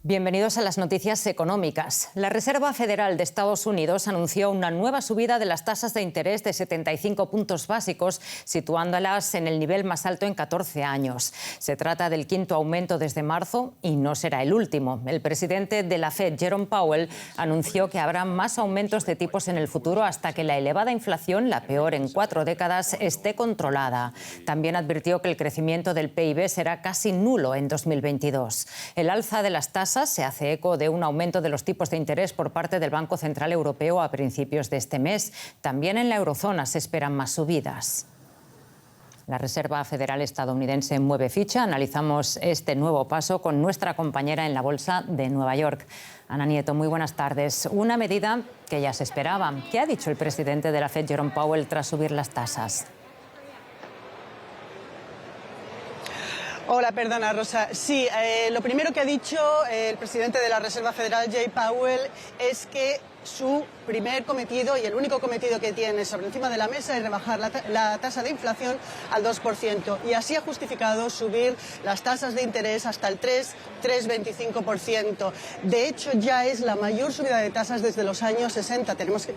Bienvenidos a las noticias económicas. La Reserva Federal de Estados Unidos anunció una nueva subida de las tasas de interés de 75 puntos básicos, situándolas en el nivel más alto en 14 años. Se trata del quinto aumento desde marzo y no será el último. El presidente de la Fed, Jerome Powell, anunció que habrá más aumentos de tipos en el futuro hasta que la elevada inflación, la peor en 4 décadas, esté controlada. También advirtió que el crecimiento del PIB será casi nulo en 2022. El alza de las tasas se hace eco de un aumento de los tipos de interés por parte del Banco Central Europeo a principios de este mes. También en la eurozona se esperan más subidas. La Reserva Federal estadounidense mueve ficha. Analizamos este nuevo paso con nuestra compañera en la Bolsa de Nueva York. Ana Nieto, muy buenas tardes. Una medida que ya se esperaba. ¿Qué ha dicho el presidente de la Fed, Jerome Powell, tras subir las tasas? Hola, perdona, Rosa. Sí, lo primero que ha dicho el presidente de la Reserva Federal, Jay Powell, es que su primer cometido y el único cometido que tiene sobre encima de la mesa es rebajar la tasa de inflación al 2%. Y así ha justificado subir las tasas de interés hasta el 3,25%. De hecho, ya es la mayor subida de tasas desde los años 80. Tenemos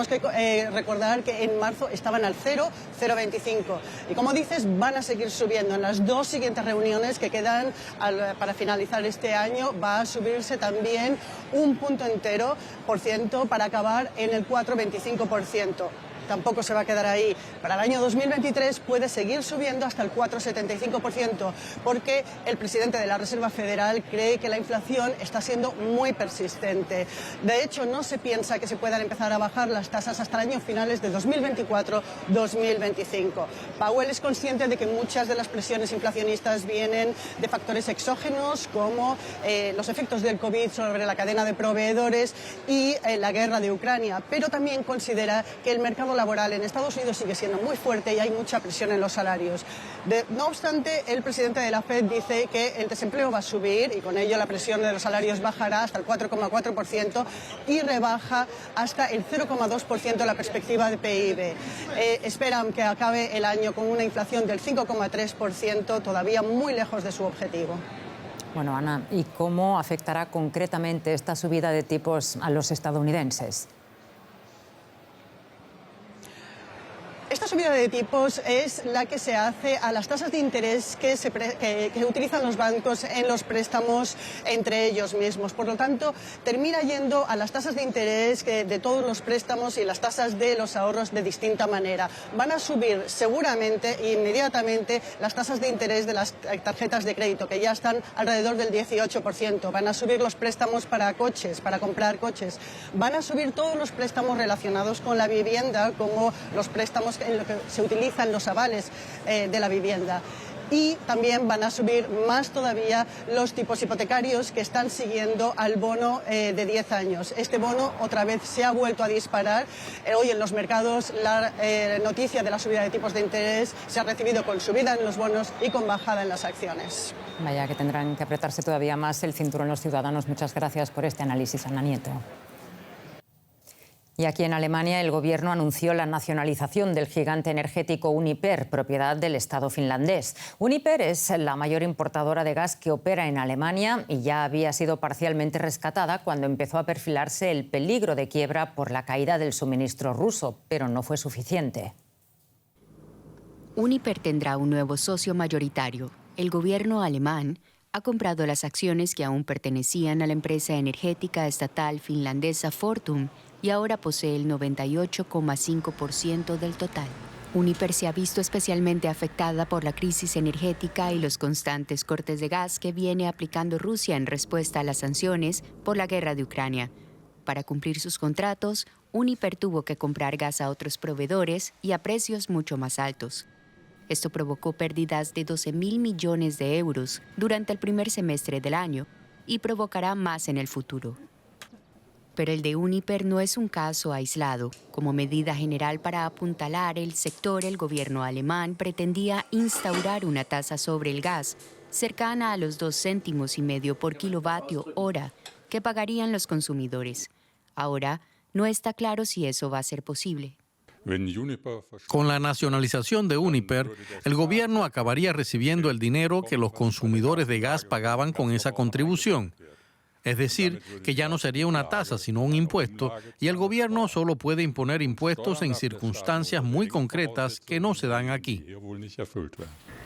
que recordar que en marzo estaban al 0,25. Y como dices, van a seguir subiendo. En las dos siguientes reuniones que quedan para finalizar este año va a subirse también un punto entero por ciento para acabar en el 4,25%. Tampoco se va a quedar ahí. Para el año 2023 puede seguir subiendo hasta el 4,75%, porque el presidente de la Reserva Federal cree que la inflación está siendo muy persistente. De hecho, no se piensa que se puedan empezar a bajar las tasas hasta el año finales de 2024-2025. Powell es consciente de que muchas de las presiones inflacionistas vienen de factores exógenos, como los efectos del COVID sobre la cadena de proveedores y la guerra de Ucrania, pero también considera que el mercado laboral en Estados Unidos sigue siendo muy fuerte y hay mucha presión en los salarios. No obstante, el presidente de la Fed dice que el desempleo va a subir y con ello la presión de los salarios bajará hasta el 4,4% y rebaja hasta el 0,2% la perspectiva de PIB. Esperan que acabe el año con una inflación del 5,3%, todavía muy lejos de su objetivo. Bueno, Ana, ¿y cómo afectará concretamente esta subida de tipos a los estadounidenses? Esta subida de tipos es la que se hace a las tasas de interés que utilizan los bancos en los préstamos entre ellos mismos. Por lo tanto, termina yendo a las tasas de interés de todos los préstamos y las tasas de los ahorros de distinta manera. Van a subir seguramente e inmediatamente las tasas de interés de las tarjetas de crédito, que ya están alrededor del 18%. Van a subir los préstamos para coches, para comprar coches. Van a subir todos los préstamos relacionados con la vivienda, como los préstamos en lo que se utilizan los avales de la vivienda. Y también van a subir más todavía los tipos hipotecarios que están siguiendo al bono de 10 años. Este bono otra vez se ha vuelto a disparar. Hoy en los mercados la noticia de la subida de tipos de interés se ha recibido con subida en los bonos y con bajada en las acciones. Vaya que tendrán que apretarse todavía más el cinturón los ciudadanos. Muchas gracias por este análisis, Ana Nieto. Y aquí en Alemania el gobierno anunció la nacionalización del gigante energético Uniper, propiedad del Estado finlandés. Uniper es la mayor importadora de gas que opera en Alemania y ya había sido parcialmente rescatada cuando empezó a perfilarse el peligro de quiebra por la caída del suministro ruso, pero no fue suficiente. Uniper tendrá un nuevo socio mayoritario. El gobierno alemán ha comprado las acciones que aún pertenecían a la empresa energética estatal finlandesa Fortum y ahora posee el 98,5% del total. Uniper se ha visto especialmente afectada por la crisis energética y los constantes cortes de gas que viene aplicando Rusia en respuesta a las sanciones por la guerra de Ucrania. Para cumplir sus contratos, Uniper tuvo que comprar gas a otros proveedores y a precios mucho más altos. Esto provocó pérdidas de 12.000 millones de euros durante el primer semestre del año y provocará más en el futuro. Pero el de Uniper no es un caso aislado. Como medida general para apuntalar el sector, el gobierno alemán pretendía instaurar una tasa sobre el gas cercana a los 2,5 céntimos por kilovatio hora que pagarían los consumidores. Ahora no está claro si eso va a ser posible. Con la nacionalización de Uniper, el gobierno acabaría recibiendo el dinero que los consumidores de gas pagaban con esa contribución. Es decir, que ya no sería una tasa, sino un impuesto, y el gobierno solo puede imponer impuestos en circunstancias muy concretas que no se dan aquí.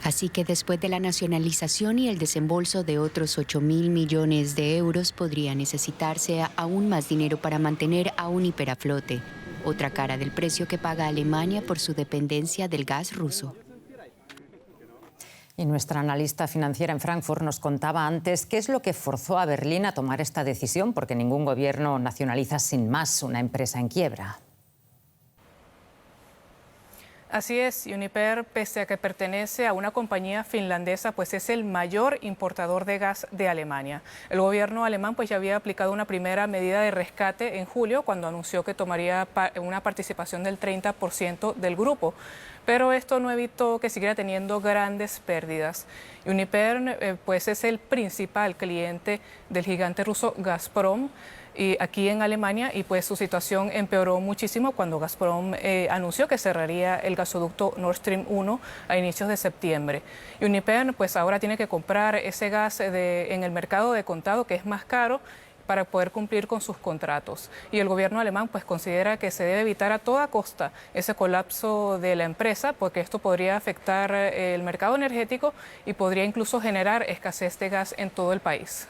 Así que después de la nacionalización y el desembolso de otros 8.000 millones de euros, podría necesitarse aún más dinero para mantener a Uniper a flote. Otra cara del precio que paga Alemania por su dependencia del gas ruso. Y nuestra analista financiera en Frankfurt nos contaba antes qué es lo que forzó a Berlín a tomar esta decisión, porque ningún gobierno nacionaliza sin más una empresa en quiebra. Así es, Uniper, pese a que pertenece a una compañía finlandesa, pues es el mayor importador de gas de Alemania. El gobierno alemán pues ya había aplicado una primera medida de rescate en julio, cuando anunció que tomaría una participación del 30% del grupo. Pero esto no evitó que siguiera teniendo grandes pérdidas. Uniper pues es el principal cliente del gigante ruso Gazprom y aquí en Alemania, y pues su situación empeoró muchísimo cuando Gazprom anunció que cerraría el gasoducto Nord Stream 1 a inicios de septiembre. Uniper pues ahora tiene que comprar ese gas en el mercado de contado, que es más caro, para poder cumplir con sus contratos. Y el gobierno alemán pues considera que se debe evitar a toda costa ese colapso de la empresa, porque esto podría afectar el mercado energético y podría incluso generar escasez de gas en todo el país.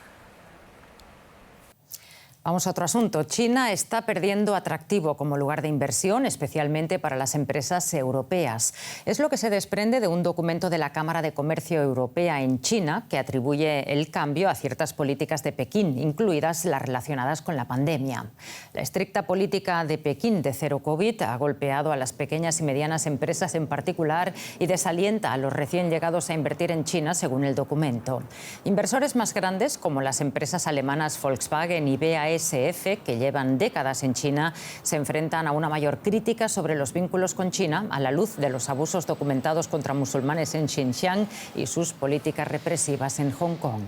Vamos a otro asunto. China está perdiendo atractivo como lugar de inversión, especialmente para las empresas europeas. Es lo que se desprende de un documento de la Cámara de Comercio Europea en China que atribuye el cambio a ciertas políticas de Pekín, incluidas las relacionadas con la pandemia. La estricta política de Pekín de cero COVID ha golpeado a las pequeñas y medianas empresas en particular y desalienta a los recién llegados a invertir en China, según el documento. Inversores más grandes, como las empresas alemanas Volkswagen y BASF, que llevan décadas en China, se enfrentan a una mayor crítica sobre los vínculos con China a la luz de los abusos documentados contra musulmanes en Xinjiang y sus políticas represivas en Hong Kong.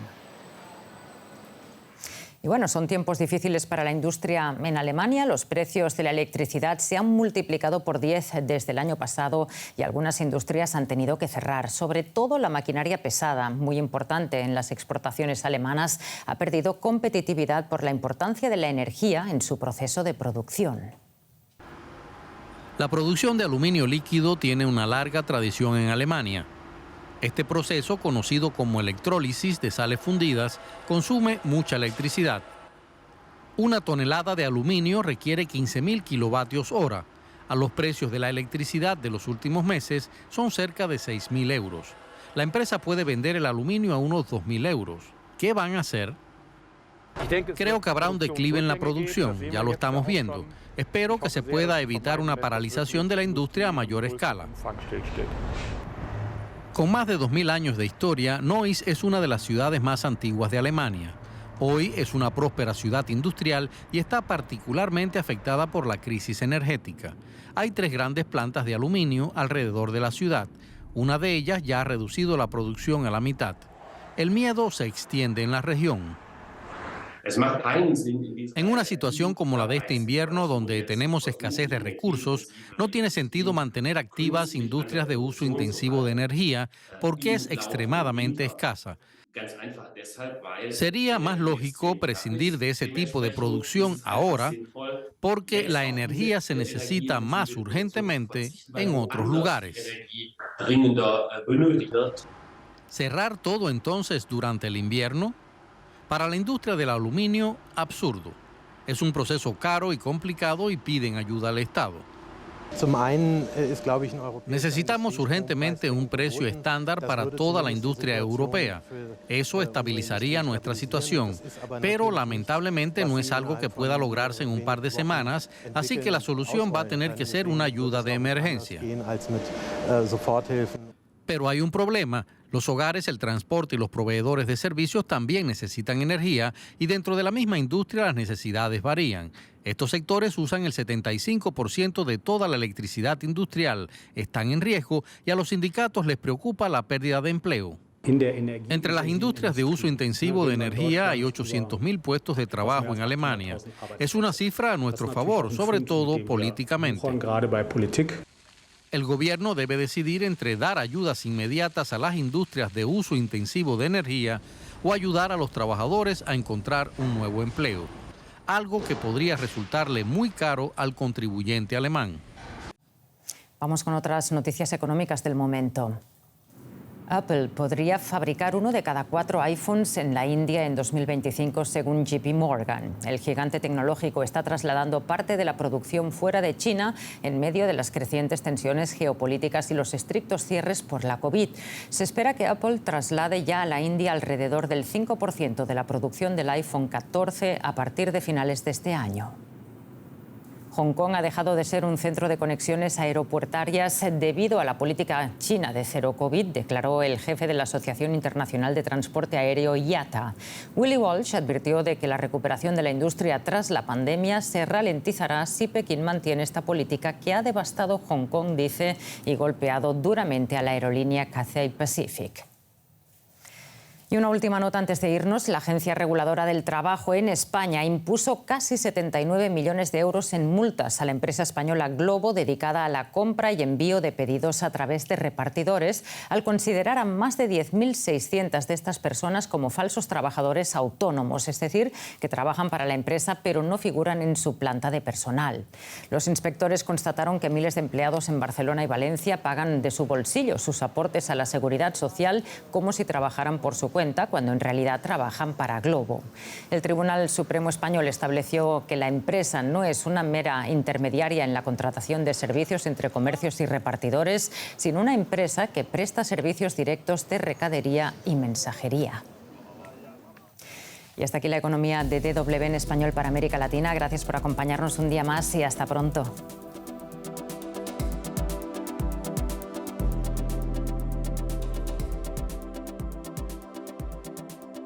Y bueno, son tiempos difíciles para la industria en Alemania. Los precios de la electricidad se han multiplicado por 10 desde el año pasado y algunas industrias han tenido que cerrar. Sobre todo la maquinaria pesada, muy importante en las exportaciones alemanas, ha perdido competitividad por la importancia de la energía en su proceso de producción. La producción de aluminio líquido tiene una larga tradición en Alemania. Este proceso, conocido como electrólisis de sales fundidas, consume mucha electricidad. Una tonelada de aluminio requiere 15.000 kilovatios hora. A los precios de la electricidad de los últimos meses son cerca de 6.000 euros. La empresa puede vender el aluminio a unos 2.000 euros. ¿Qué van a hacer? Creo que habrá un declive en la producción, ya lo estamos viendo. Espero que se pueda evitar una paralización de la industria a mayor escala. Con más de 2.000 años de historia, Neuss es una de las ciudades más antiguas de Alemania. Hoy es una próspera ciudad industrial y está particularmente afectada por la crisis energética. Hay 3 grandes plantas de aluminio alrededor de la ciudad. Una de ellas ya ha reducido la producción a la mitad. El miedo se extiende en la región. En una situación como la de este invierno, donde tenemos escasez de recursos, no tiene sentido mantener activas industrias de uso intensivo de energía porque es extremadamente escasa. Sería más lógico prescindir de ese tipo de producción ahora porque la energía se necesita más urgentemente en otros lugares. ¿Cerrar todo entonces durante el invierno? Para la industria del aluminio, absurdo. Es un proceso caro y complicado y piden ayuda al Estado. Necesitamos urgentemente un precio estándar para toda la industria europea. Eso estabilizaría nuestra situación, pero lamentablemente no es algo que pueda lograrse en un par de semanas, así que la solución va a tener que ser una ayuda de emergencia. Pero hay un problema. Los hogares, el transporte y los proveedores de servicios también necesitan energía y dentro de la misma industria las necesidades varían. Estos sectores usan el 75% de toda la electricidad industrial, están en riesgo y a los sindicatos les preocupa la pérdida de empleo. Entre las industrias de uso intensivo de energía hay 800.000 puestos de trabajo en Alemania. Es una cifra a nuestro favor, sobre todo políticamente. El gobierno debe decidir entre dar ayudas inmediatas a las industrias de uso intensivo de energía o ayudar a los trabajadores a encontrar un nuevo empleo, algo que podría resultarle muy caro al contribuyente alemán. Vamos con otras noticias económicas del momento. Apple podría fabricar 1 de cada 4 iPhones en la India en 2025, según JP Morgan. El gigante tecnológico está trasladando parte de la producción fuera de China en medio de las crecientes tensiones geopolíticas y los estrictos cierres por la COVID. Se espera que Apple traslade ya a la India alrededor del 5% de la producción del iPhone 14 a partir de finales de este año. Hong Kong ha dejado de ser un centro de conexiones aeropuertarias debido a la política china de cero COVID, declaró el jefe de la Asociación Internacional de Transporte Aéreo IATA. Willie Walsh advirtió de que la recuperación de la industria tras la pandemia se ralentizará si Pekín mantiene esta política que ha devastado Hong Kong, dice, y golpeado duramente a la aerolínea Cathay Pacific. Y una última nota antes de irnos. La Agencia Reguladora del Trabajo en España impuso casi 79 millones de euros en multas a la empresa española Glovo, dedicada a la compra y envío de pedidos a través de repartidores, al considerar a más de 10.600 de estas personas como falsos trabajadores autónomos, es decir, que trabajan para la empresa pero no figuran en su planta de personal. Los inspectores constataron que miles de empleados en Barcelona y Valencia pagan de su bolsillo sus aportes a la seguridad social como si trabajaran por su cuenta, cuando en realidad trabajan para Glovo. El Tribunal Supremo Español estableció que la empresa no es una mera intermediaria en la contratación de servicios entre comercios y repartidores, sino una empresa que presta servicios directos de recadería y mensajería. Y hasta aquí la economía de DW en español para América Latina. Gracias por acompañarnos un día más y hasta pronto.